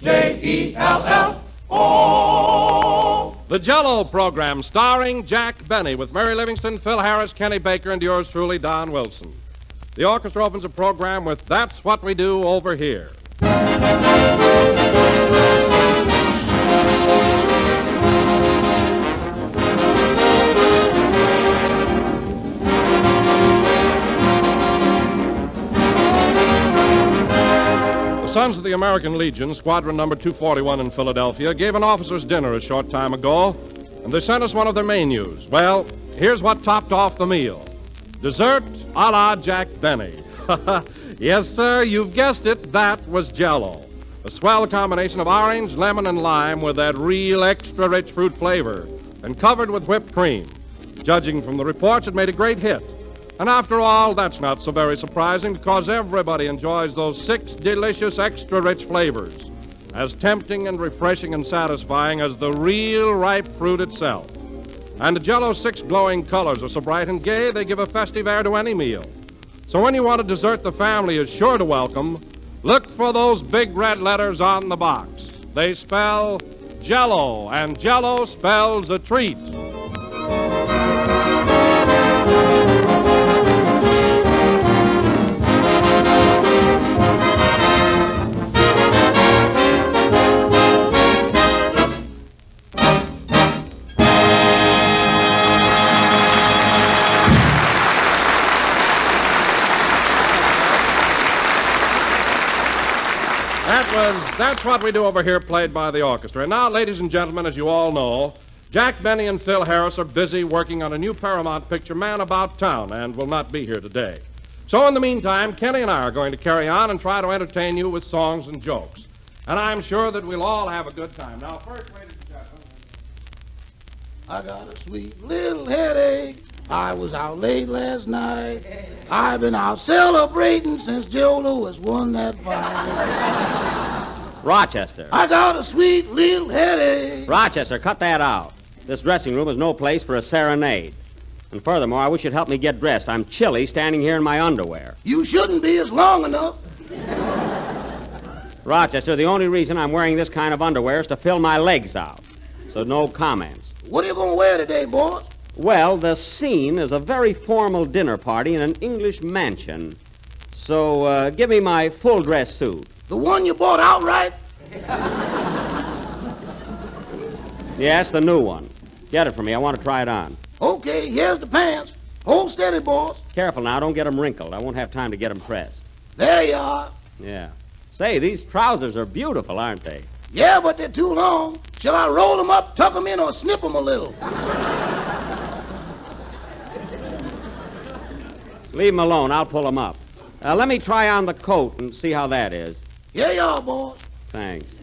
Jello. The Jello program starring Jack Benny with Mary Livingston, Phil Harris, Kenny Baker, and yours truly, Don Wilson. The orchestra opens the program with That's What We Do Over Here. The Sons of the American Legion, Squadron Number 241 in Philadelphia, gave an officers' dinner a short time ago, and they sent us one of their menus. Well, here's what topped off the meal. Dessert a la Jack Benny. Yes, sir, you've guessed it, that was Jello. A swell combination of orange, lemon, and lime with that real extra-rich fruit flavor, and covered with whipped cream. Judging from the reports, it made a great hit. And after all, that's not so very surprising because everybody enjoys those 6 delicious extra-rich flavors, as tempting and refreshing and satisfying as the real ripe fruit itself. And the Jello's 6 glowing colors are so bright and gay, they give a festive air to any meal. So when you want a dessert the family is sure to welcome, look for those big red letters on the box. They spell Jello, and Jello spells a treat. That's What We Do Over Here, played by the orchestra. And now, ladies and gentlemen, as you all know, Jack Benny and Phil Harris are busy working on a new Paramount picture, Man About Town, and will not be here today. So in the meantime, Kenny and I are going to carry on and try to entertain you with songs and jokes. And I'm sure that we'll all have a good time. Now, first, ladies and gentlemen, I got a sweet little headache. I was out late last night. I've been out celebrating since Joe Lewis won that fight. Rochester. I got a sweet little headache. Rochester, cut that out. This dressing room is no place for a serenade. And furthermore, I wish you'd help me get dressed. I'm chilly standing here in my underwear. You shouldn't be. It's long enough. Rochester, the only reason I'm wearing this kind of underwear is to fill my legs out. So no comments. What are you going to wear today, boss? Well, the scene is a very formal dinner party in an English mansion. So give me my full dress suit. The one you bought outright? Yes, the new one. Get it for me. I want to try it on. Okay, here's the pants. Hold steady, boss. Careful now. Don't get them wrinkled. I won't have time to get them pressed. There you are. Yeah. Say, these trousers are beautiful, aren't they? Yeah, but they're too long. Shall I roll them up, tuck them in, or snip them a little? Leave them alone. I'll pull them up. Let me try on the coat and see how that is. Here you are, boss. Thanks.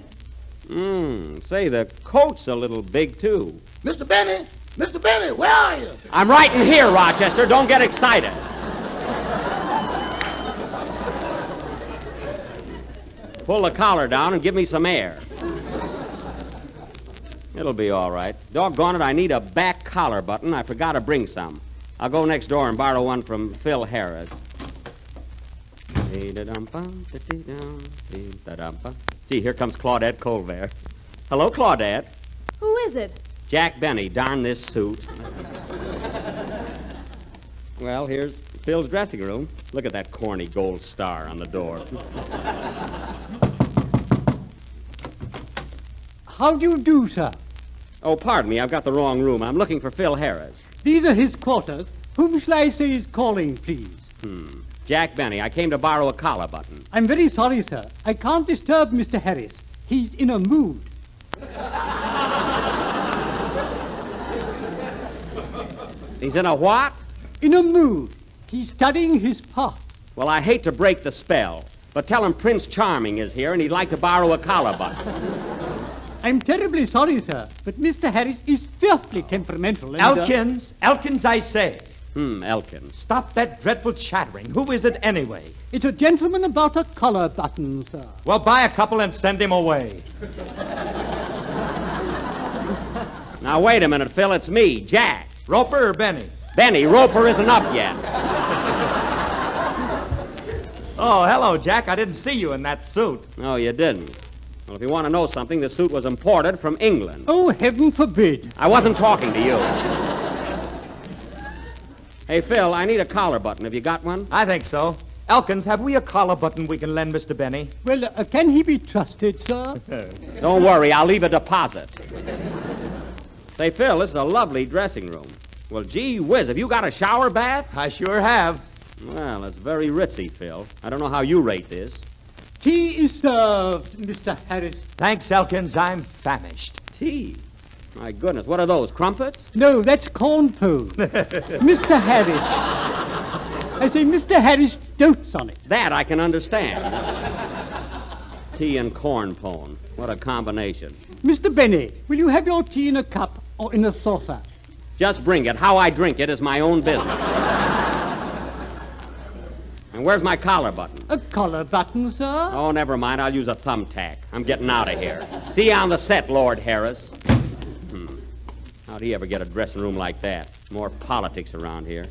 Say, the coat's a little big, too. Mr. Benny, where are you? I'm right in here, Rochester. Don't get excited. Pull the collar down and give me some air. It'll be all right. Doggone it, I need a back collar button. I forgot to bring some. I'll go next door and borrow one from Phil Harris. Gee, here comes Claudette Colbert. Hello, Claudette. Who is it? Jack Benny. Darn this suit. Well, here's Phil's dressing room. Look at that corny gold star on the door. How do you do, sir? Oh, pardon me. I've got the wrong room. I'm looking for Phil Harris. These are his quarters. Whom shall I say is calling, please? Jack Benny. I came to borrow a collar button. I'm very sorry, sir. I can't disturb Mr. Harris. He's in a mood. He's in a what? In a mood. He's studying his part. Well, I hate to break the spell, but tell him Prince Charming is here and he'd like to borrow a collar button. I'm terribly sorry, sir, but Mr. Harris is fearfully temperamental and... Elkins, I say. Elkins. Stop that dreadful chattering. Who is it anyway? It's a gentleman about a collar button, sir. Well, buy a couple and send him away. Now, wait a minute, Phil. It's me, Jack. Roper or Benny? Benny. Roper isn't up yet. Oh, hello, Jack. I didn't see you in that suit. No, you didn't. Well, if you want to know something, the suit was imported from England. Oh, heaven forbid. I wasn't talking to you. Hey, Phil, I need a collar button. Have you got one? I think so. Elkins, have we a collar button we can lend Mr. Benny? Well, can he be trusted, sir? Don't worry, I'll leave a deposit. Say, Phil, this is a lovely dressing room. Well, gee whiz, have you got a shower bath? I sure have. Well, that's very ritzy, Phil. I don't know how you rate this. Tea is served, Mr. Harris. Thanks, Elkins. I'm famished. Tea? My goodness, what are those, crumpets? No, that's corn pone. Mr. Harris. I say, Mr. Harris dotes on it. That I can understand. Tea and corn pone. What a combination. Mr. Benny, will you have your tea in a cup or in a saucer? Just bring it. How I drink it is my own business. And where's my collar button? A collar button, sir? Oh, never mind. I'll use a thumbtack. I'm getting out of here. See you on the set, Lord Harris. How'd he ever get a dressing room like that? More politics around here.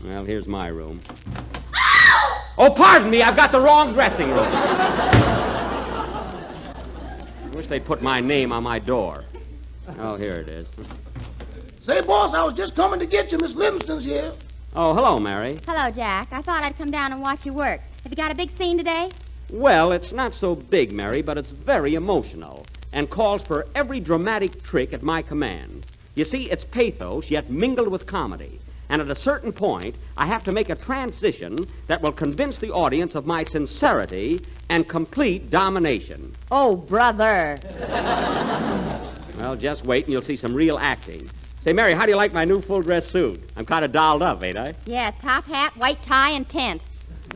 Well, here's my room. Oh, pardon me. I've got the wrong dressing room. I wish they'd put my name on my door. Oh, here it is. Say, boss, I was just coming to get you. Miss Livingston's here. Oh, hello, Mary. Hello, Jack. I thought I'd come down and watch you work. Have you got a big scene today? Well, it's not so big, Mary, but it's very emotional and calls for every dramatic trick at my command. You see, it's pathos, yet mingled with comedy. And at a certain point, I have to make a transition that will convince the audience of my sincerity and complete domination. Oh, brother. Well, just wait and you'll see some real acting. Say, Mary, how do you like my new full-dress suit? I'm kind of dolled up, ain't I? Yeah, top hat, white tie, and tent.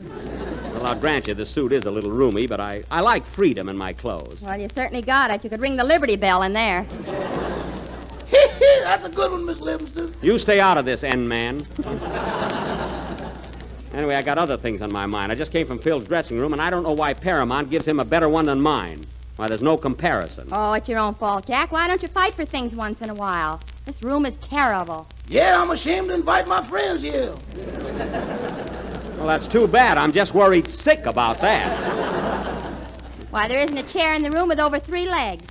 Well, I'll grant you the suit is a little roomy, but I like freedom in my clothes. Well, you certainly got it. You could ring the Liberty Bell in there. That's a good one, Miss Livingston. You stay out of this, N-man. Anyway, I got other things on my mind. I just came from Phil's dressing room, and I don't know why Paramount gives him a better one than mine. Why, there's no comparison. Oh, it's your own fault, Jack. Why don't you fight for things once in a while? This room is terrible. Yeah, I'm ashamed to invite my friends here. Well, that's too bad. I'm just worried sick about that. Why, there isn't a chair in the room with over 3 legs.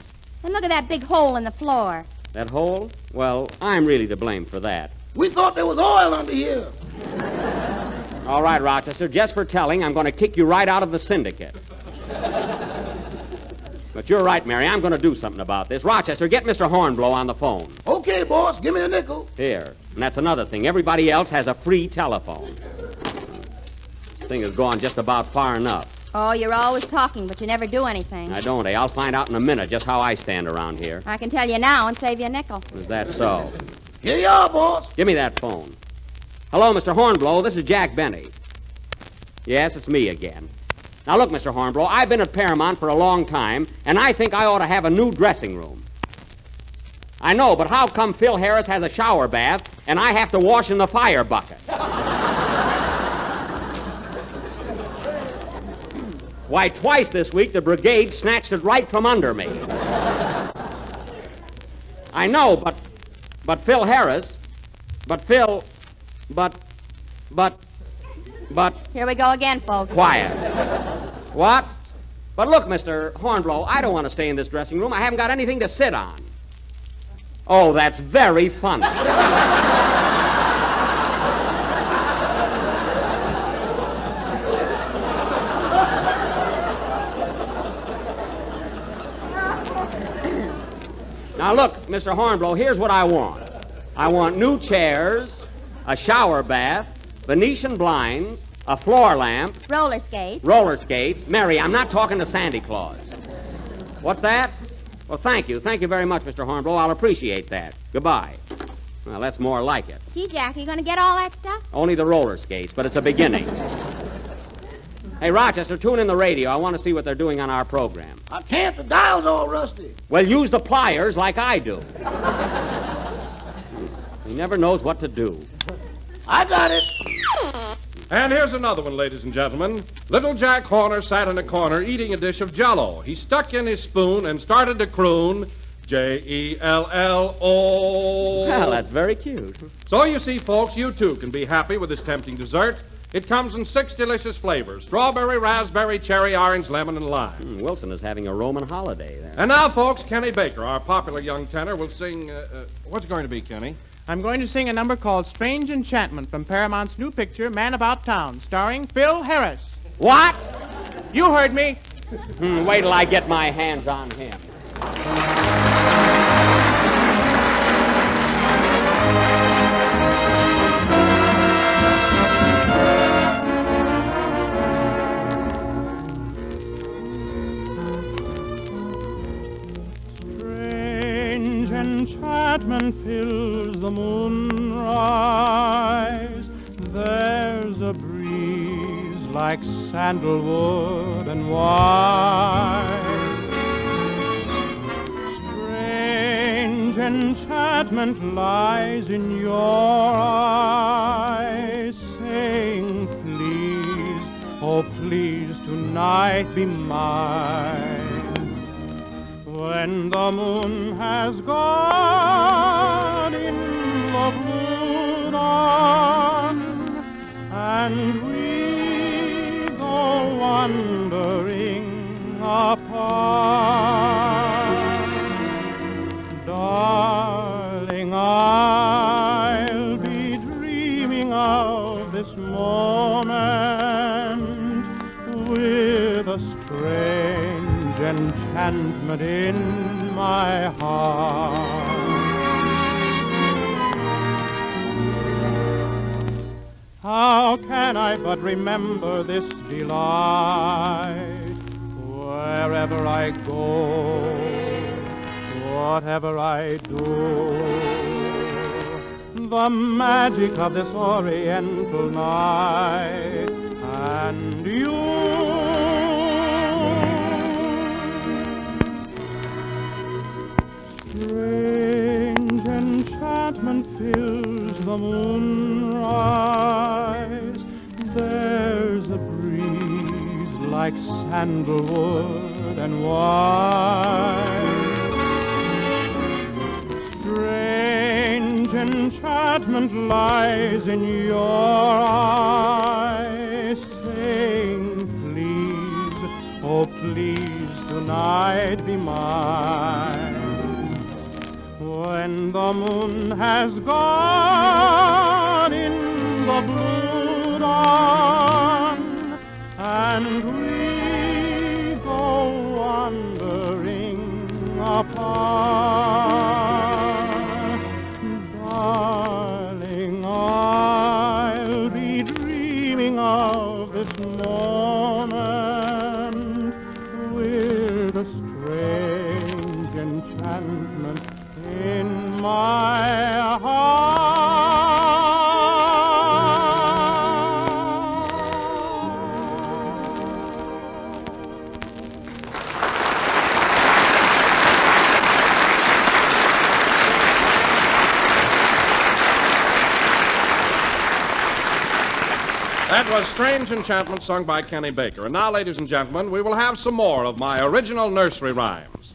And look at that big hole in the floor. That hole? Well, I'm really to blame for that. We thought there was oil under here. All right, Rochester, just for telling, I'm going to kick you right out of the syndicate. But you're right, Mary. I'm going to do something about this. Rochester, get Mr. Hornblow on the phone. Okay, boss. Give me a nickel. Here. And that's another thing. Everybody else has a free telephone. This thing has gone just about far enough. Oh, you're always talking, but you never do anything. I don't, eh? I'll find out in a minute just how I stand around here. I can tell you now and save you a nickel. Is that so? Here you are, boss. Give me that phone. Hello, Mr. Hornblow. This is Jack Benny. Yes, it's me again. Now, look, Mr. Hornblow, I've been at Paramount for a long time, and I think I ought to have a new dressing room. I know, but how come Phil Harris has a shower bath, and I have to wash in the fire bucket? Why, twice this week, the brigade snatched it right from under me. I know, but Phil Harris, but... Here we go again, folks. Quiet. What? But look, Mr. Hornblow, I don't want to stay in this dressing room. I haven't got anything to sit on. Oh, that's very funny. Now, look, Mr. Hornblow, here's what I want. I want new chairs, a shower bath, Venetian blinds, a floor lamp. Roller skates. Roller skates. Mary, I'm not talking to Santa Claus. What's that? Well, thank you. Thank you very much, Mr. Hornblow. I'll appreciate that. Goodbye. Well, that's more like it. Gee, Jack, are you going to get all that stuff? Only the roller skates, but it's a beginning. Hey, Rochester, tune in the radio. I want to see what they're doing on our program. I can't. The dial's all rusty. Well, use the pliers like I do. He never knows what to do. I got it. And here's another one, ladies and gentlemen. Little Jack Horner sat in a corner eating a dish of Jello. He stuck in his spoon and started to croon, Jello. Well, that's very cute. So you see, folks, you too can be happy with this tempting dessert. It comes in 6 delicious flavors: strawberry, raspberry, cherry, orange, lemon, and lime. Wilson is having a Roman holiday there. And now, folks, Kenny Baker, our popular young tenor, will sing... what's it going to be, Kenny? I'm going to sing a number called Strange Enchantment from Paramount's new picture, Man About Town, starring Phil Harris. What? You heard me. Wait till I get my hands on him. Enchantment fills the moonrise. There's a breeze like sandalwood and wine. Strange enchantment lies in your eyes, saying, please, oh please, tonight be mine. When the moon has gone in the blue dawn, and we go wandering apart, darling, I'll be dreaming of this moment with a strange enchantment in my heart. How can I but remember this delight wherever I go, whatever I do? The magic of this oriental night and you. Strange enchantment fills the moonrise. There's a breeze like sandalwood and wine. Strange enchantment lies in your eyes, saying, please, oh please, tonight be mine. When the moon has gone in the blue dawn, and we go wandering apart, darling, I'll be dreaming of this moment with a strange enchantment in my heart. That was Strange Enchantment, sung by Kenny Baker. And now, ladies and gentlemen, we will have some more of my original nursery rhymes.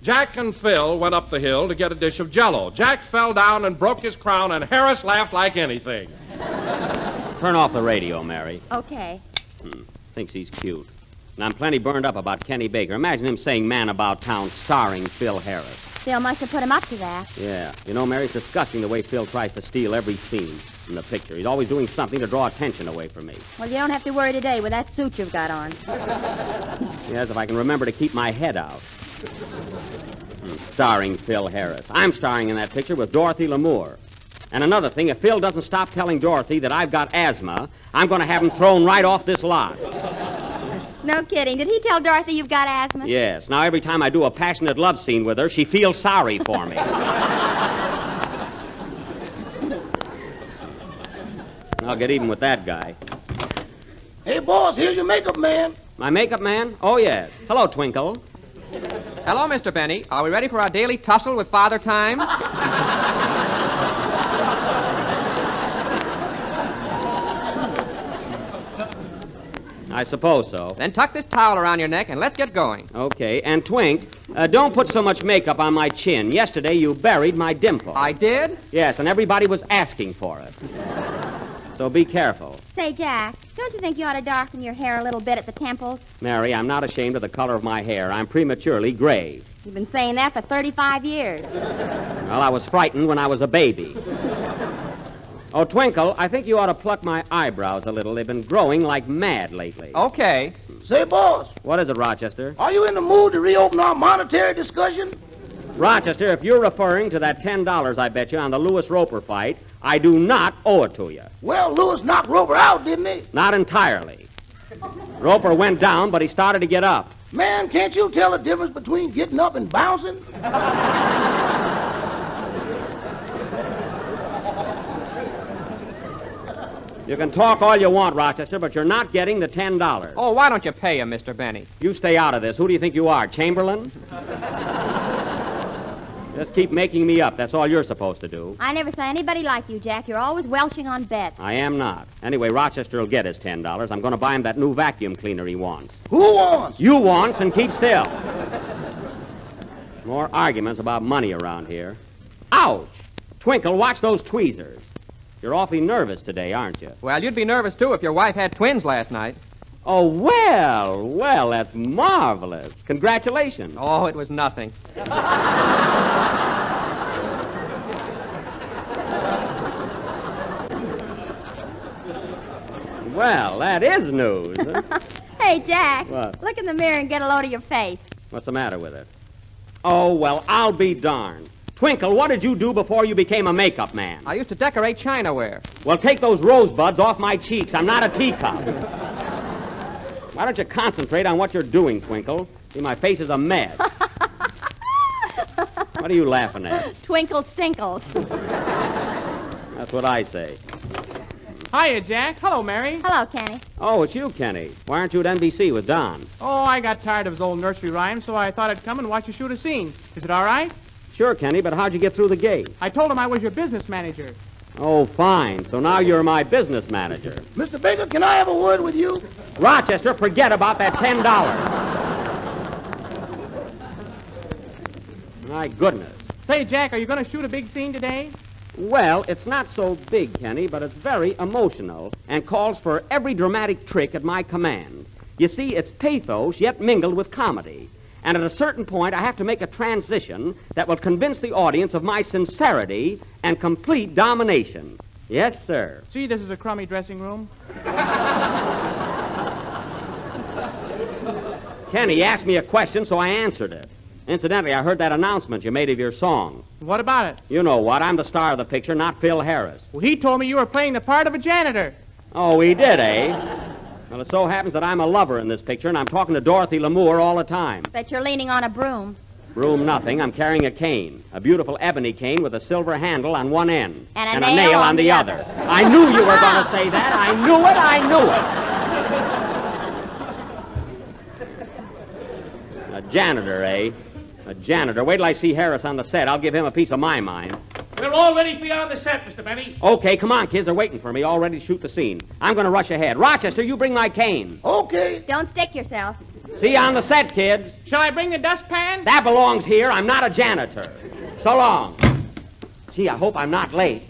Jack and Phil went up the hill to get a dish of Jello. Jack fell down and broke his crown, and Harris laughed like anything. Turn off the radio, Mary. Okay. Thinks he's cute. And I'm plenty burned up about Kenny Baker. Imagine him saying Man About Town starring Phil Harris. Phil must have put him up to that. Yeah. You know, Mary, it's disgusting the way Phil tries to steal every scene in the picture. He's always doing something to draw attention away from me. Well, you don't have to worry today with that suit you've got on. Yes, if I can remember to keep my head out. Starring Phil Harris. I'm starring in that picture with Dorothy Lamour. And another thing, if Phil doesn't stop telling Dorothy that I've got asthma, I'm going to have him thrown right off this lot. No kidding. Did he tell Dorothy you've got asthma? Yes. Now, every time I do a passionate love scene with her, she feels sorry for me. I'll get even with that guy. Hey, boss, here's your makeup man. My makeup man? Oh, yes. Hello, Twinkle. Hello, Mr. Benny. Are we ready for our daily tussle with Father Time? I suppose so. Then tuck this towel around your neck and let's get going. Okay. And, Twink, don't put so much makeup on my chin. Yesterday, you buried my dimple. I did? Yes, and everybody was asking for it. So be careful. Say, Jack, don't you think you ought to darken your hair a little bit at the temples? Mary, I'm not ashamed of the color of my hair. I'm prematurely gray. You've been saying that for 35 years. Well, I was frightened when I was a baby. Oh, Twinkle, I think you ought to pluck my eyebrows a little. They've been growing like mad lately. Okay. Say, boss, What is it, Rochester? are you in the mood to reopen our monetary discussion? Rochester, if you're referring to that $10 I bet you on the Lewis Roper fight, I do not owe it to you. Well, Lewis knocked Roper out, didn't he? Not entirely. Roper went down, but he started to get up. Man, can't you tell the difference between getting up and bouncing? You can talk all you want, Rochester, but you're not getting the $10. Oh, why don't you pay him, Mr. Benny? You stay out of this. Who do you think you are, Chamberlain? Just keep making me up. That's all you're supposed to do. I never saw anybody like you, Jack. You're always welching on bets. I am not. Anyway, Rochester will get his $10. I'm going to buy him that new vacuum cleaner he wants. Who wants? You wants, and keep still. More arguments about money around here. Ouch! Twinkle, watch those tweezers. You're awfully nervous today, aren't you? Well, you'd be nervous, too, if your wife had twins last night. Oh, well, that's marvelous. Congratulations. Oh, it was nothing. Well, that is news. Huh? Hey, Jack. What? Look in the mirror and get a load of your face. What's the matter with it? Oh, well, I'll be darned. Twinkle, what did you do before you became a makeup man? I used to decorate chinaware. Well, take those rosebuds off my cheeks. I'm not a teacup. Why don't you concentrate on what you're doing, Twinkle? See, my face is a mess. What are you laughing at? Twinkle stinkles. That's what I say. Hiya, Jack. Hello, Mary. Hello, Kenny. Oh, it's you, Kenny. Why aren't you at NBC with Don? Oh, I got tired of his old nursery rhymes, so I thought I'd come and watch you shoot a scene. Is it all right? Sure, Kenny, but how'd you get through the gate? I told him I was your business manager. Oh, fine. So now you're my business manager. Mr. Baker, can I have a word with you? Rochester, forget about that $10. My goodness. Say, Jack, are you going to shoot a big scene today? Well, it's not so big, Kenny, but it's very emotional and calls for every dramatic trick at my command. You see, it's pathos yet mingled with comedy. And at a certain point, I have to make a transition that will convince the audience of my sincerity and complete domination. Yes, sir. See, this is a crummy dressing room. Kenny asked me a question, so I answered it. Incidentally, I heard that announcement you made of your song. What about it? You know what? I'm the star of the picture, not Phil Harris. Well, he told me you were playing the part of a janitor. Oh, he did, eh? Well, it so happens that I'm a lover in this picture, and I'm talking to Dorothy Lamour all the time. Bet you're leaning on a broom. Broom nothing. I'm carrying a cane. A beautiful ebony cane with a silver handle on one end. And a nail on the other. I knew you were going to say that. I knew it. A janitor, eh? A janitor. Wait till I see Harris on the set. I'll give him a piece of my mind. We're all ready for you on the set, Mr. Benny. Okay, come on, kids. They're waiting for me, all ready to shoot the scene. I'm going to rush ahead. Rochester, you bring my cane. Okay. Don't stick yourself. See you on the set, kids. Shall I bring the dustpan? That belongs here. I'm not a janitor. So long. Gee, I hope I'm not late.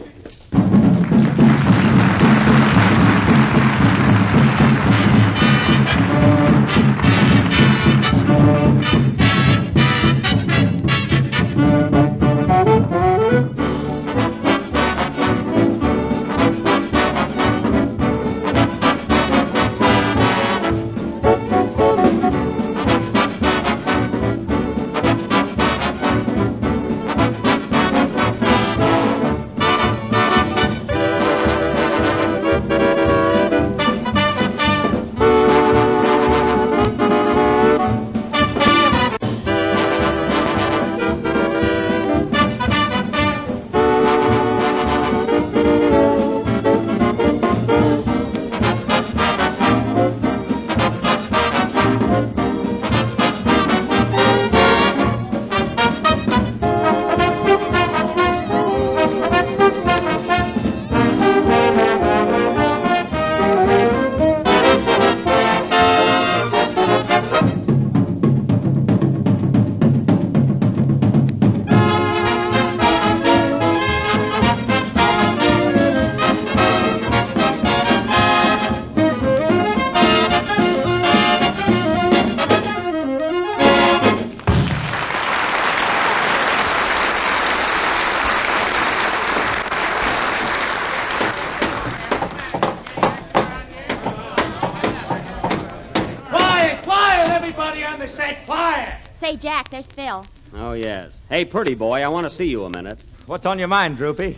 Say, Jack, there's Phil. Oh, yes. Hey, pretty boy, I want to see you a minute. What's on your mind, Droopy?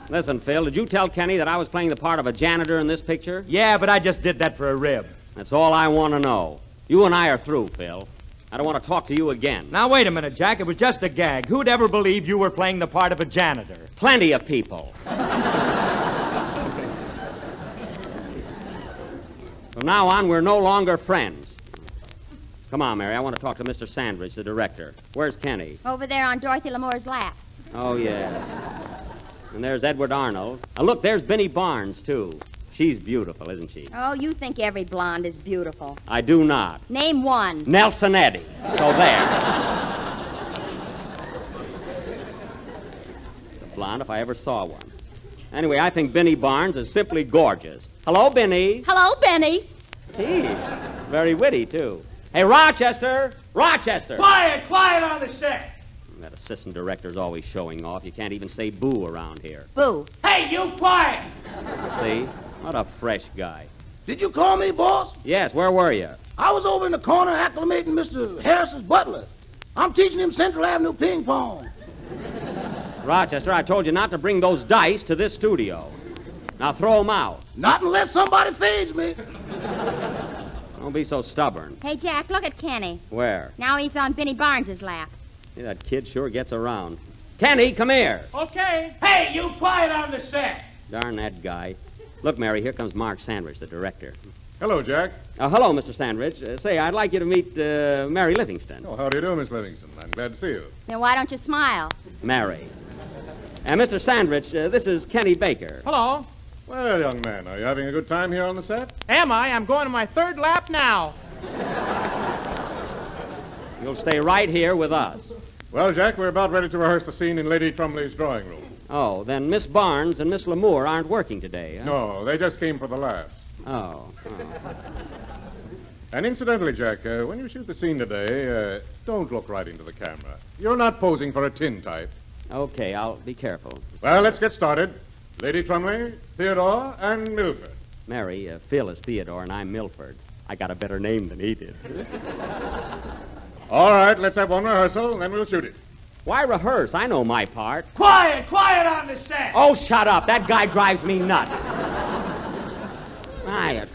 Listen, Phil, did you tell Kenny that I was playing the part of a janitor in this picture? Yeah, but I just did that for a rib. That's all I want to know. You and I are through, Phil. I don't want to talk to you again. Now, wait a minute, Jack. It was just a gag. Who'd ever believe you were playing the part of a janitor? Plenty of people. From now on, we're no longer friends. Come on, Mary. I want to talk to Mr. Sandridge, the director. Where's Kenny? Over there on Dorothy Lamore's lap. Oh, yes. And there's Edward Arnold. Look, there's Benny Barnes, too. She's beautiful, isn't she? Oh, you think every blonde is beautiful. I do not. Name one. Nelson Eddy. So there. The blonde, if I ever saw one. Anyway, I think Benny Barnes is simply gorgeous. Hello, Benny. Hello, Benny. Gee, very witty, too. Hey, Rochester! Rochester! Quiet, quiet on the set. That assistant director's always showing off. You can't even say boo around here. Boo. Hey, you quiet. See? What a fresh guy. Did you call me, boss? Yes, where were you? I was over in the corner acclimating Mr. Harris's butler. I'm teaching him Central Avenue ping pong. Rochester, I told you not to bring those dice to this studio. Now throw them out. Not unless somebody fades me. Don't be so stubborn. Hey, Jack, look at Kenny. Where? Now he's on Benny Barnes's lap. See, that kid sure gets around. Kenny, come here. Okay. Hey, you quiet on the set. Darn that guy. Look, Mary, here comes Mark Sandridge, the director. Hello, Jack. Hello, Mr. Sandridge. Say, I'd like you to meet Mary Livingston. Oh, how do you do, Miss Livingston? I'm glad to see you. Then why don't you smile? Mary. And Mr. Sandridge, this is Kenny Baker. Hello. Well, young man, are you having a good time here on the set? Am I? I'm going to my third lap now. You'll stay right here with us. Well, Jack, we're about ready to rehearse the scene in Lady Trembley's drawing room. Oh, then Miss Barnes and Miss Lamour aren't working today, huh? No, they just came for the laughs. Oh. And incidentally, Jack, when you shoot the scene today, don't look right into the camera. You're not posing for a tintype. Okay, I'll be careful. Well, let's get started. Lady Tremblay, Theodore, and Milford. Mary, Phil is Theodore and I'm Milford. I got a better name than he did. All right, let's have one rehearsal, and then we'll shoot it. Why rehearse? I know my part. Quiet, quiet on the set. Oh, shut up. That guy drives me nuts. Quiet.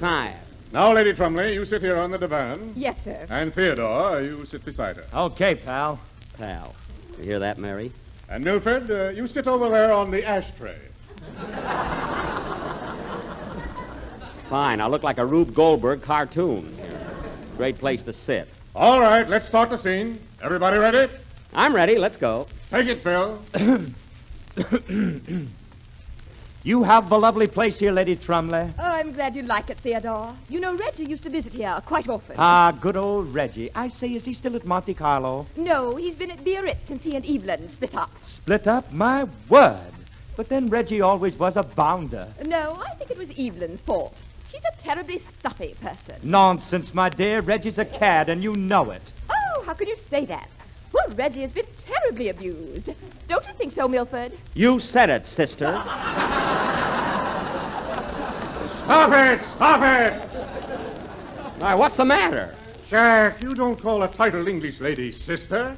Now, Lady Tremblay, you sit here on the divan. Yes, sir. And Theodore, you sit beside her. Okay, pal. Pal. You hear that, Mary? And Milford, you sit over there on the ashtray. Fine. I'll look like a Rube Goldberg cartoon. Great place to sit. All right, let's start the scene. Everybody ready? I'm ready. Let's go. Take it, Phil. You have a lovely place here, Lady Tremblay. Oh, I'm glad you like it, Theodore. You know, Reggie used to visit here quite often. Ah, good old Reggie. I say, is he still at Monte Carlo? No, he's been at Biarritz since he and Evelyn split up. Split up? My word. But then Reggie always was a bounder. No, I think it was Evelyn's fault. She's a terribly stuffy person. Nonsense, my dear. Reggie's a cad, and you know it. Oh, how can you say that? Well, Reggie has been terribly abused. Don't you think so, Milford? You said it, sister. Stop it! Stop it! All right, what's the matter? Jack, you don't call a titled English lady sister.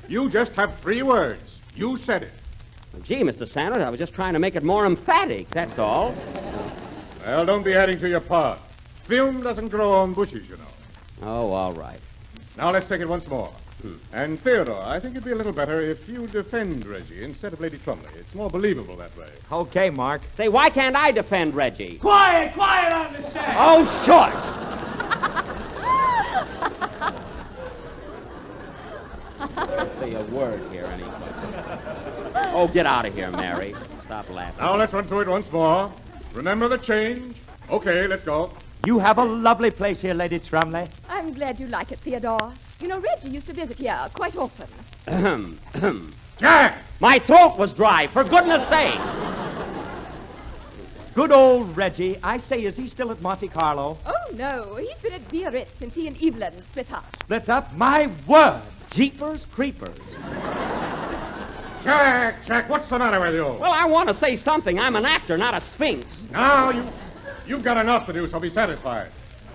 You just have 3 words. You said it. Gee, Mr. Sanders, I was just trying to make it more emphatic, that's all. Well, don't be adding to your part. Film doesn't grow on bushes, you know. Oh, all right. Now let's take it once more. And Theodore, I think it'd be a little better if you defend Reggie instead of Lady Tremblay. It's more believable that way. Okay, Mark. Say, why can't I defend Reggie? Quiet, quiet on the set. Oh, shush! Say a word here, anybody. Oh, get out of here, Mary. Stop laughing. Now let's run through it once more. Remember the change? Okay, let's go. You have a lovely place here, Lady Tremblay. I'm glad you like it, Theodore. You know, Reggie used to visit here quite often. Jack! My throat was dry, for goodness sake. Good old Reggie. I say, is he still at Monte Carlo? Oh, no, he's been at Biarritz since he and Evelyn split up. Split up? My word! Jeepers creepers. Jack, what's the matter with you? Well, I want to say something. I'm an actor, not a sphinx. Now, you've got enough to do, so be satisfied.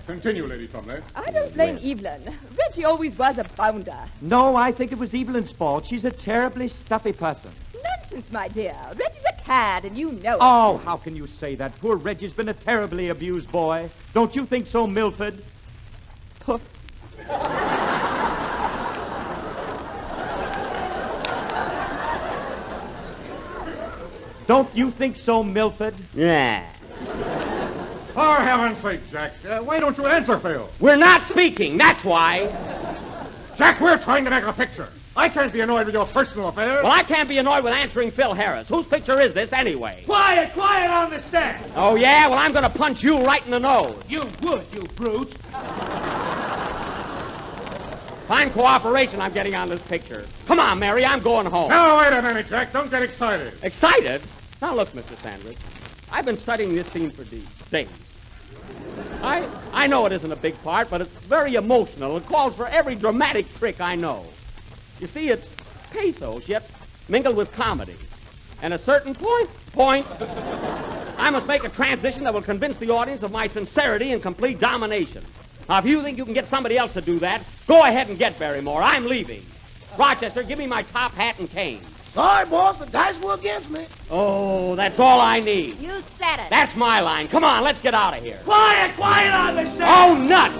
Continue, Lady Tremblay. I don't blame Evelyn. Reggie always was a bounder. No, I think it was Evelyn's fault. She's a terribly stuffy person. Nonsense, my dear. Reggie's a cad, and you know it. Oh, how can you say that? Poor Reggie's been a terribly abused boy. Don't you think so, Milford? Poof. Don't you think so, Milford? Yeah. For heaven's sake, Jack, why don't you answer, Phil? We're not speaking, that's why. Jack, we're trying to make a picture. I can't be annoyed with your personal affairs. Well, I can't be annoyed with answering Phil Harris. Whose picture is this, anyway? Quiet, quiet on the set. Oh, yeah? Well, I'm going to punch you right in the nose. You would, you brute. Fine cooperation I'm getting on this picture. Come on, Mary, I'm going home. Now, wait a minute, Jack. Don't get excited. Excited? Now, look, Mr. Sandwich. I've been studying this scene for days. I know it isn't a big part, but it's very emotional. It calls for every dramatic trick I know. You see, it's pathos, yet mingled with comedy. And at a certain point, I must make a transition that will convince the audience of my sincerity and complete domination. Now, if you think you can get somebody else to do that, go ahead and get Barrymore. I'm leaving. Rochester, give me my top hat and cane. Sorry, boss, the dice were against me. Oh, that's all I need. You said it. That's my line. Come on, let's get out of here. Quiet, quiet on the set. Oh, nuts!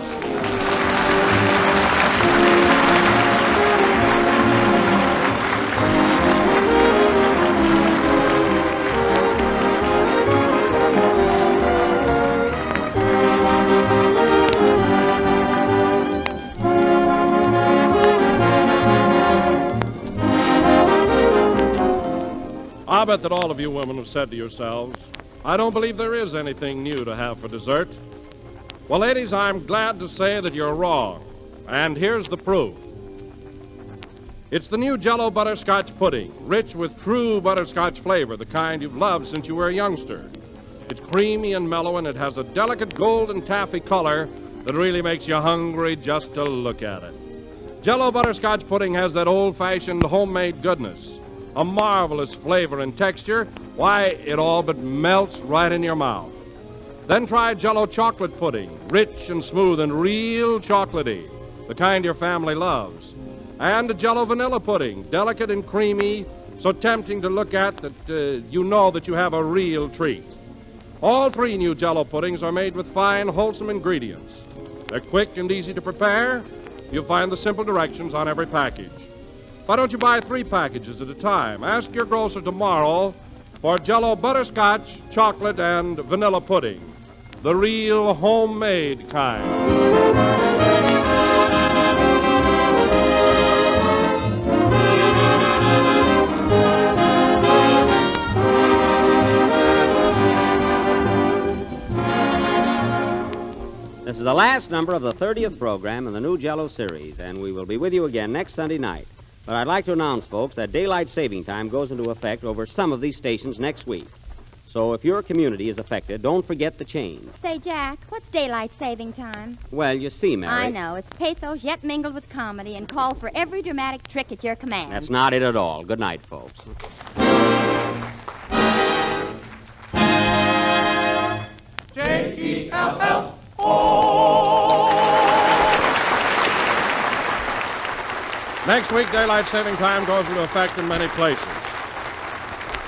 I'll bet that all of you women have said to yourselves, I don't believe there is anything new to have for dessert. Well, ladies, I'm glad to say that you're wrong. And here's the proof. It's the new Jello butterscotch pudding, rich with true butterscotch flavor, the kind you've loved since you were a youngster. It's creamy and mellow, and it has a delicate golden taffy color that really makes you hungry just to look at it. Jello butterscotch pudding has that old-fashioned homemade goodness, a marvelous flavor and texture. Why, it all but melts right in your mouth. Then try Jello chocolate pudding, rich and smooth and real chocolatey, the kind your family loves. And Jello vanilla pudding, delicate and creamy, so tempting to look at that you know that you have a real treat. All three new Jello puddings are made with fine, wholesome ingredients. They're quick and easy to prepare. You'll find the simple directions on every package. Why don't you buy 3 packages at a time? Ask your grocer tomorrow for Jello butterscotch, chocolate, and vanilla pudding, the real homemade kind. This is the last number of the 30th program in the new Jello series, and we will be with you again next Sunday night. But I'd like to announce, folks, that daylight saving time goes into effect over some of these stations next week. So if your community is affected, don't forget the change. Say, Jack, what's daylight saving time? Well, you see, Mary. I know. It's pathos yet mingled with comedy and calls for every dramatic trick at your command. That's not it at all. Good night, folks. Next week, daylight saving time goes into effect in many places.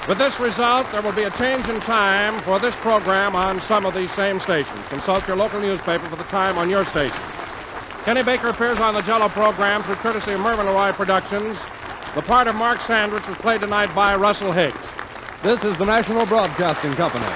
With this result, there will be a change in time for this program on some of these same stations. Consult your local newspaper for the time on your station. Kenny Baker appears on the Jello program through courtesy of Mervyn LeRoy Productions. The part of Mark Sandwich was played tonight by Russell Hicks. This is the National Broadcasting Company.